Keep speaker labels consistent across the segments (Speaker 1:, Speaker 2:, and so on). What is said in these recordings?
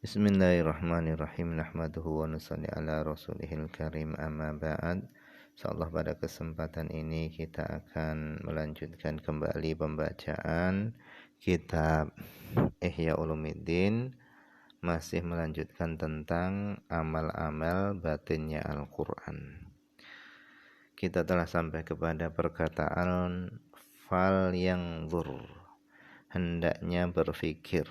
Speaker 1: Bismillahirrahmanirrahim. Nahmaduhu wa nusalli ala rasulihil karim, amma ba'd. Insyaallah pada kesempatan ini kita akan melanjutkan kembali pembacaan kitab Ihya Ulumuddin, masih melanjutkan tentang amal-amal batinnya Al-Quran. Kita telah sampai kepada perkataan fal yanzur, hendaknya berfikir.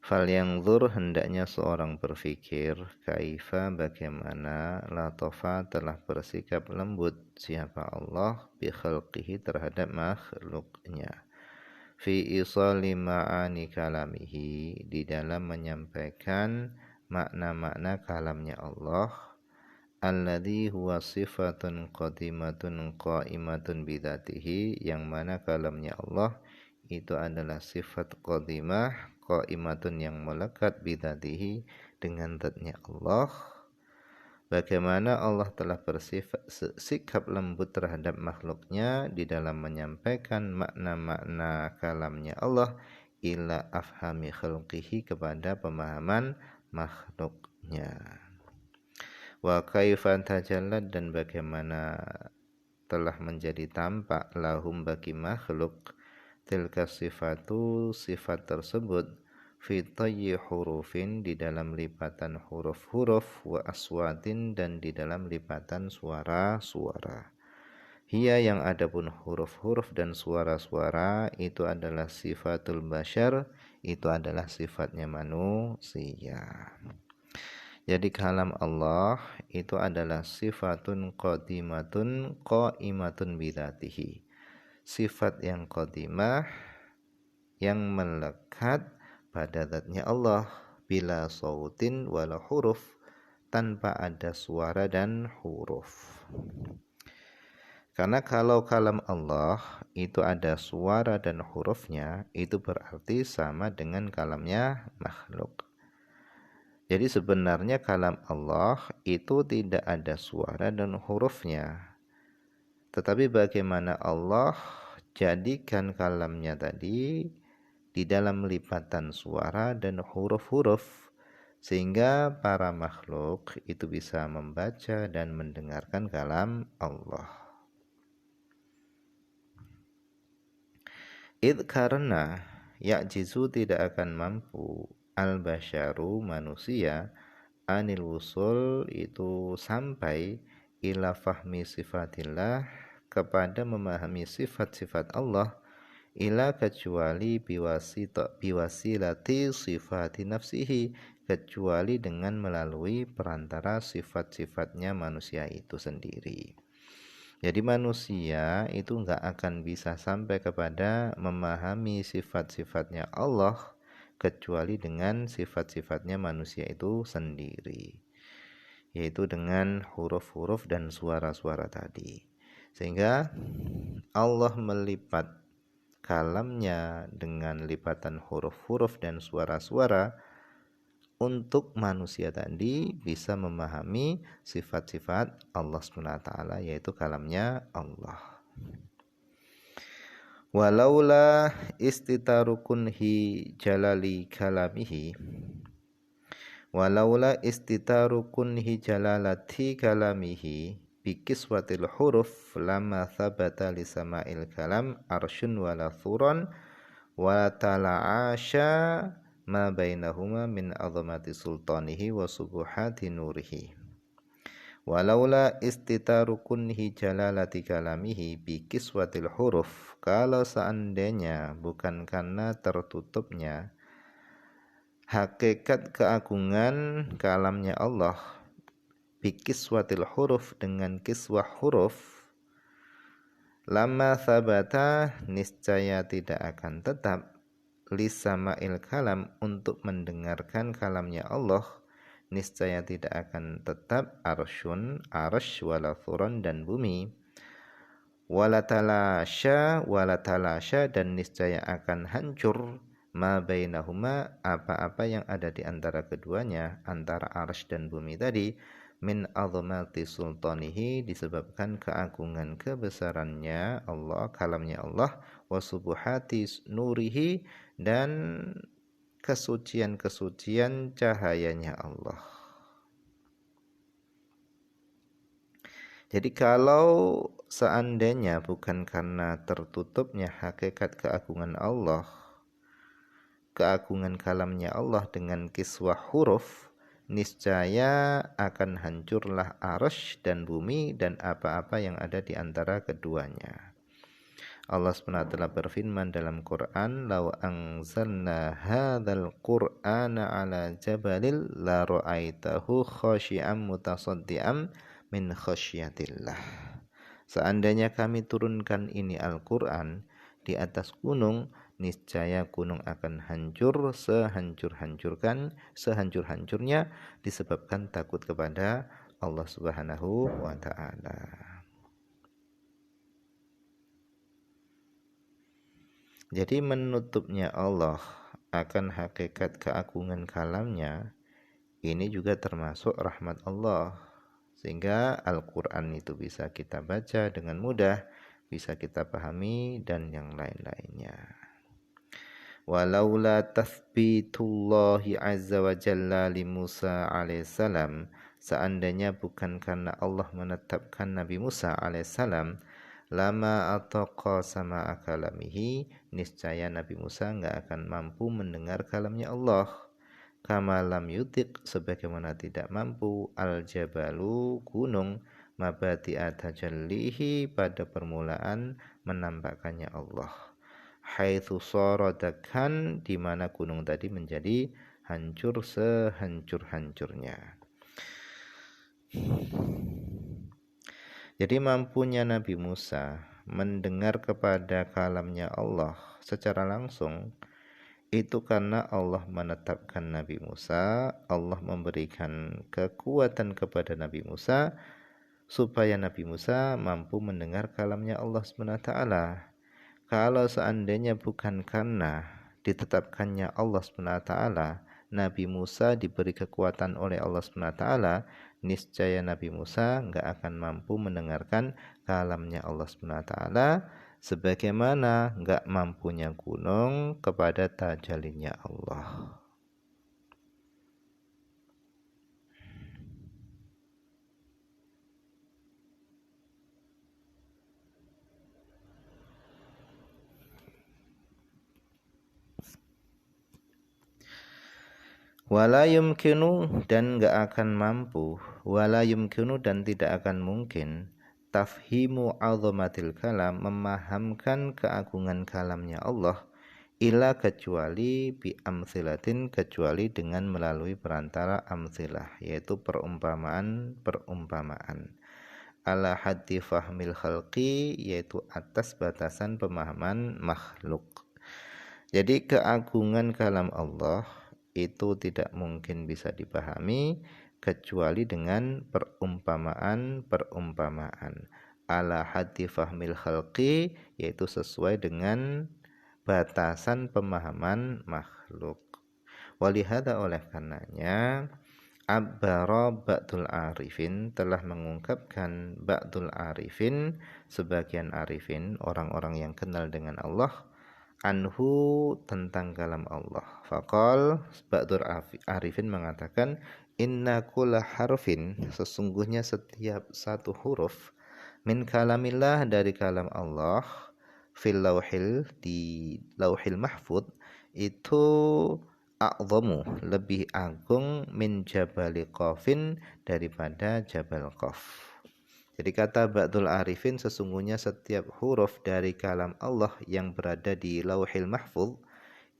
Speaker 1: Fal yanzur, hendaknya seorang berfikir, kaifa, bagaimana, latofa, telah bersikap lembut siapa Allah bi khalqihi, terhadap makhluknya, fi isali ma'ani kalamihi, di dalam menyampaikan makna-makna kalamnya Allah, alladzi huwa sifatun qadimatun qaimatun bidatihi, yang mana kalamnya Allah itu adalah sifat qadimah qaimatun, yang melekat bidatihi, dengan zatnya Allah. Bagaimana Allah telah bersikap lembut terhadap makhluknya di dalam menyampaikan makna-makna kalamnya Allah ila afhami khalqihi, kepada pemahaman makhluknya. Wa kaifan tajallat, dan bagaimana telah menjadi tampak lahum, bagi makhluk, tilka sifatu, sifat tersebut, fi tayyi hurufin, di dalam lipatan huruf-huruf, wa aswatin, dan di dalam lipatan suara-suara. Hiya, yang adapun huruf-huruf dan suara-suara itu adalah sifatul bashar, itu adalah sifatnya manusia. Jadi kalam Allah itu adalah sifatun qadimatun qaimatun bidatihi, sifat yang qadimah, yang melekat pada zatnya Allah, bila sautin wala huruf, tanpa ada suara dan huruf. Karena kalau kalam Allah itu ada suara dan hurufnya, itu berarti sama dengan kalamnya makhluk. Jadi sebenarnya kalam Allah itu tidak ada suara dan hurufnya, tetapi bagaimana Allah jadikan kalamnya tadi di dalam lipatan suara dan huruf-huruf, sehingga para makhluk itu bisa membaca dan mendengarkan kalam Allah. Id, karena ya'jizu, tidak akan mampu, al-basyaru, manusia, anil wusul, itu sampai, ila fahmi sifatillah, kepada memahami sifat-sifat Allah, ila, kecuali biwasilati sifati nafsihi, kecuali dengan melalui perantara sifat-sifatnya manusia itu sendiri. Jadi manusia itu enggak akan bisa sampai kepada memahami sifat-sifatnya Allah kecuali dengan sifat-sifatnya manusia itu sendiri, yaitu dengan huruf-huruf dan suara-suara tadi. Sehingga Allah melipat kalamnya dengan lipatan huruf-huruf dan suara-suara untuk manusia tadi bisa memahami sifat-sifat Allah SWT, yaitu kalamnya Allah. Walaula istitarukunhi jalali kalamihi, walaula istitarukunhi jalalati kalamihi bikiswatil huruf, lama thabata lisama'il kalam arsyun wala thuran wala tala'asha ma bainahuma min azamati sultanihi wa subuhati nurihi. Walaula istitarukunhi jalalati kalamihi bikiswatil huruf, kalau seandainya bukan karena tertutupnya hakikat keagungan kalamnya Allah, bikiswatil huruf, dengan kiswah huruf, lama sabata, niscaya tidak akan tetap, lisama'il kalam, untuk mendengarkan kalamnya Allah, niscaya tidak akan tetap, arsyun, arsy, wala thuron, dan bumi, wala talasya, dan niscaya akan hancur, ma bainahuma, apa-apa yang ada di antara keduanya, antara arsy dan bumi tadi, min azamati sultanihi, disebabkan keagungan kebesarannya Allah, kalamnya Allah, wa subuhati nurihi, dan kesucian-kesucian cahayanya Allah. Jadi kalau seandainya bukan karena tertutupnya hakikat keagungan Allah, keagungan kalamnya Allah dengan kiswah huruf, niscaya akan hancurlah arsy dan bumi dan apa-apa yang ada di antara keduanya. Allah SWT berfirman dalam Quran, "Lau anzalna hadzal Qur'ana 'ala jabalil la ra'aitahu khashi'an mutasaddian min khasyiatillah." Seandainya kami turunkan ini Al-Qur'an di atas gunung, niscaya gunung akan hancur sehancur-hancurnya disebabkan takut kepada Allah Subhanahu wa taala. Jadi menutupnya Allah akan hakikat keagungan kalamnya ini juga termasuk rahmat Allah, sehingga Al-Quran itu bisa kita baca dengan mudah, bisa kita pahami dan yang lain-lainnya. Walaula tathbitullahi azza wa jalla li Musa alaihissalam, seandainya bukan karena Allah menetapkan Nabi Musa alaihissalam, lama ataqa sama akalamihi, niscaya Nabi Musa enggak akan mampu mendengar kalamnya Allah. Kama lam yutik, sebagaimana tidak mampu al-jabalu gunung mabati'a tajallihi pada permulaan menampakkannya Allah. Haitsu saradakan, di mana gunung tadi menjadi hancur sehancur-hancurnya. Jadi mampunya Nabi Musa mendengar kepada kalamnya Allah secara langsung itu karena Allah menetapkan Nabi Musa, Allah memberikan kekuatan kepada Nabi Musa supaya Nabi Musa mampu mendengar kalamnya Allah SWT. Kalau seandainya bukan karena ditetapkannya Allah SWT, Nabi Musa diberi kekuatan oleh Allah SWT, niscaya Nabi Musa enggak akan mampu mendengarkan kalamnya Allah SWT, sebagaimana enggak mampunya gunung kepada tajallinya Allah. Wala yumkinu, dan enggak akan mampu, wala yumkinu, dan tidak akan mungkin, tafhimu azamatil kalam, memahamkan keagungan kalamnya Allah, ila kecuali bi amsilatin, kecuali dengan melalui perantara amsilah, yaitu perumpamaan ala haddi fahmil khalqi, yaitu atas batasan pemahaman makhluk. Jadi keagungan kalam Allah itu tidak mungkin bisa dipahami kecuali dengan perumpamaan ala haddi fahmil khalqi, yaitu sesuai dengan batasan pemahaman makhluk. Walihada, oleh karenanya Abbara ba'dul arifin, telah mengungkapkan ba'dul arifin, sebagian arifin, orang-orang yang kenal dengan Allah, anhu, tentang kalam Allah. Faqal, ba'dul arifin mengatakan, inna kulla harfin, sesungguhnya setiap satu huruf, min kalamillah, dari kalam Allah, fil lauhil, di lauhil mahfud, itu a'zamu, lebih agung, min jabali qafin, daripada jabal qaf. Jadi kata ba'dul arifin, sesungguhnya setiap huruf dari kalam Allah yang berada di lauhil mahfuz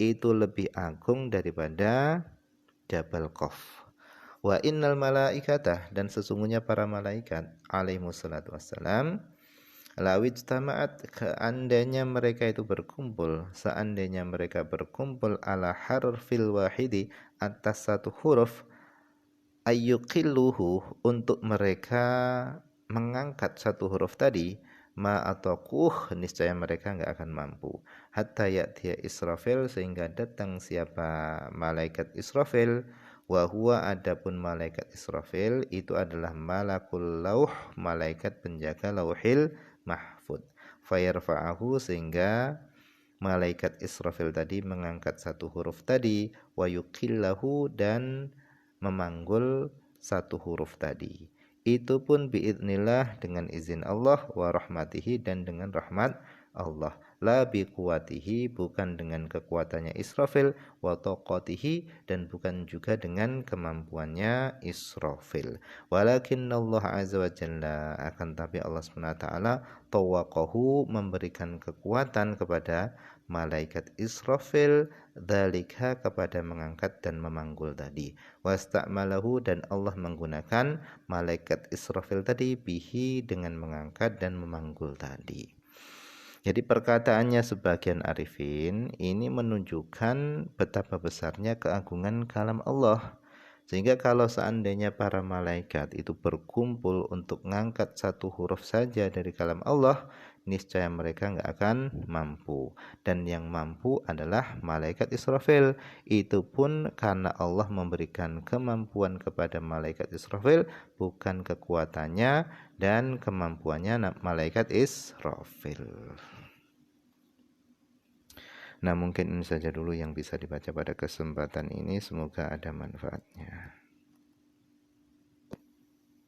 Speaker 1: itu lebih agung daripada jabal qaf. Wa innal malaikata, dan sesungguhnya para malaikat alaihissalatu wassalam, lawij tama'at, seandainya mereka itu berkumpul, seandainya mereka berkumpul ala harfil wahidi, atas satu huruf, ayyuqilluhu, untuk mereka mengangkat satu huruf tadi, ma atau kuh, niscaya mereka enggak akan mampu, hatta ya'tiya Israfil, sehingga datang siapa malaikat Israfil, wa huwa, adapun malaikat Israfil itu adalah malakul lauh, malaikat penjaga lauhil mahfud, fayarfa'ahu, sehingga malaikat Israfil tadi mengangkat satu huruf tadi, wa yuqillahu dan memanggul satu huruf tadi. Itu pun biidznillah dengan izin Allah, wa rahmatihi dan dengan rahmat Allah. La biquwatihi bukan dengan kekuatannya Israfil, wa taqatihi dan bukan juga dengan kemampuannya Israfil. Walakin Allah azza wa jalla akan tapi Allah SWT tawaqahu memberikan kekuatan kepada malaikat Israfil dzalika kepada mengangkat dan memanggul tadi. Wasta'malahu dan Allah menggunakan malaikat Israfil tadi bihi dengan mengangkat dan memanggul tadi. Jadi perkataannya sebagian arifin ini menunjukkan betapa besarnya keagungan kalam Allah. Sehingga kalau seandainya para malaikat itu berkumpul untuk mengangkat satu huruf saja dari kalam Allah, niscaya mereka nggak akan mampu. Dan yang mampu adalah malaikat Israfil. Itu pun karena Allah memberikan kemampuan kepada malaikat Israfil, bukan kekuatannya dan kemampuannya malaikat Israfil. Nah, mungkin ini saja dulu yang bisa dibaca pada kesempatan ini. Semoga ada manfaatnya.